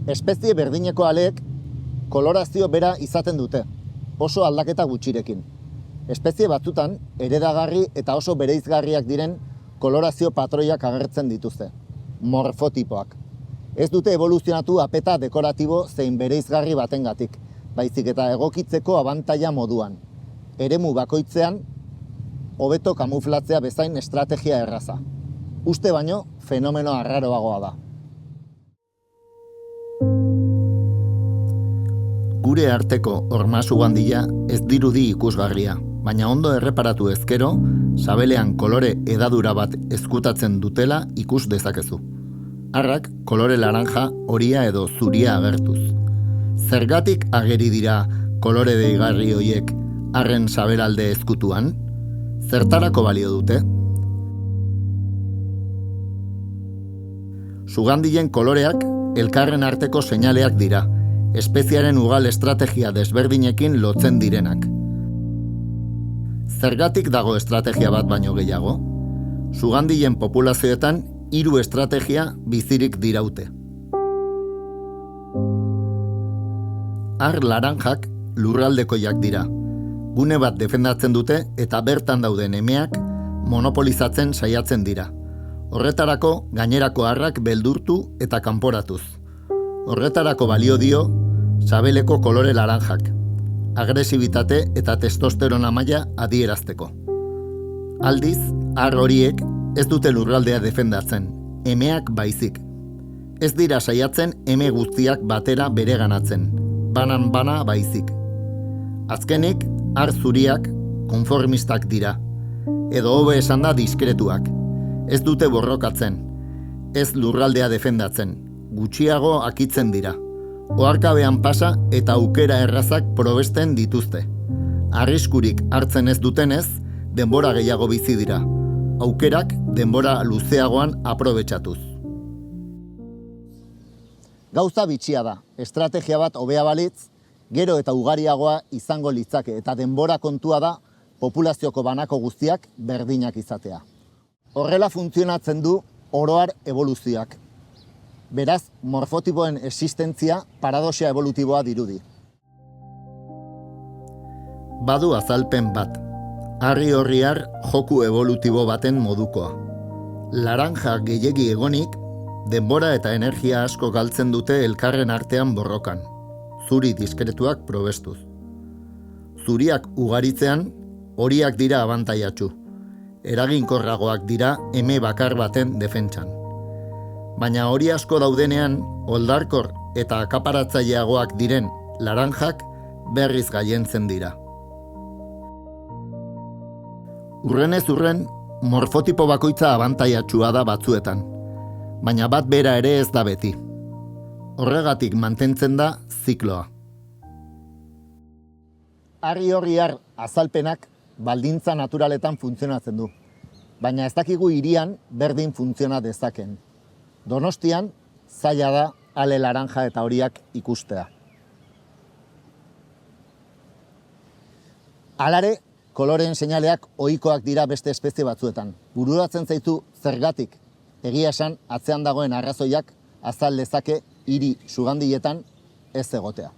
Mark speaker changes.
Speaker 1: Espezie berdineko aleek kolorazio bera izaten dute, oso aldaketa gutxirekin. Espezie batzutan, heredagarri eta oso bereizgarriak diren kolorazio patroiak agertzen dituzte, morfotipoak. Ez dute evoluzionatu apeta dekoratibo zein bereizgarri batengatik, baizik eta egokitzeko abantaila moduan. Eremu bakoitzean, hobeto kamuflatzea bezain estrategia erraza. Uste baino, fenomeno arraroagoa da. Gure arteko horma sugandila ez dirudi ikusgarria, baina ondo erreparatu ezkero, sabelean kolore edadura bat ezkutatzen dutela ikus dezakezu. Arrak kolore laranja, horia edo zuria agertuz. Zergatik ageri dira kolore deigarri hoiek arren sabelalde ezkutuan? Zertarako balio dute? Sugandilen koloreak elkarren arteko seinaleak dira, espeziaren ugal estrategia desberdinekin lotzen direnak. Zergatik dago estrategia bat baino gehiago? Sugandilen populazioetan 3 estrategia bizirik diraute. Ar laranjak lurraldekoiak dira. Gune bat defendatzen dute eta bertan dauden emeak monopolizatzen saiatzen dira. Horretarako gainerako arrak beldurtu eta kanporatuz. Horretarako balio dio sabeleko kolore laranjak, agresibitate eta testosterona maila adierazteko. Aldiz, ar horiek ez dute lurraldea defendatzen, emeak baizik. Ez dira saiatzen eme guztiak batera bereganatzen, banan-bana baizik. Azkenik, ar zuriak konformistak dira, edo hobe esan da diskretuak. Ez dute borrokatzen, ez lurraldea defendatzen, gutxiago akitzen dira. Oharkabean pasa eta aukera errazak probesten dituzte. Arriskurik hartzen ez dutenez, denbora gehiago bizi dira. Aukerak denbora luzeagoan aprobetxatuz. Gauza bitxia da, estrategia bat hobea balitz, gero eta ugariagoa izango litzake eta denbora kontua da populazioko banako guztiak berdinak izatea. Horrela funtzionatzen du oroar evoluzioak. Beraz, morfotipoen existentzia paradoxia evolutiboa dirudi. Badu azalpen bat. Harri-horriar joku evolutibo baten modukoa. Laranja gehiegi egonik, denbora eta energia asko galtzen dute elkarren artean borrokan. Zuri diskretuak probestuz. Zuriak ugaritzean, horiak dira abantaiatsu. Eraginkorragoak dira eme bakar baten defentsan. Baina hori asko daudenean, oldarkor eta akaparatzaileagoak diren laranjak berriz gailentzen dira. Urrenez urren, morfotipo bakoitza abantaiatsua da batzuetan, baina bat bera ere ez da beti. Horregatik mantentzen da zikloa. Harri-horriar azalpenak baldintza naturaletan funtzionatzen du, baina ez dakigu hirian berdin funtziona dezaken. Donostian, zaila da ale laranja eta horiak ikustea. Halare, koloreen seinaleak ohikoak dira beste espezie batzuetan. Bururatzen zaitu zergatik, egia esan atzean dagoen arrazoiak azal lezake hiri sugandiletan ez egotea.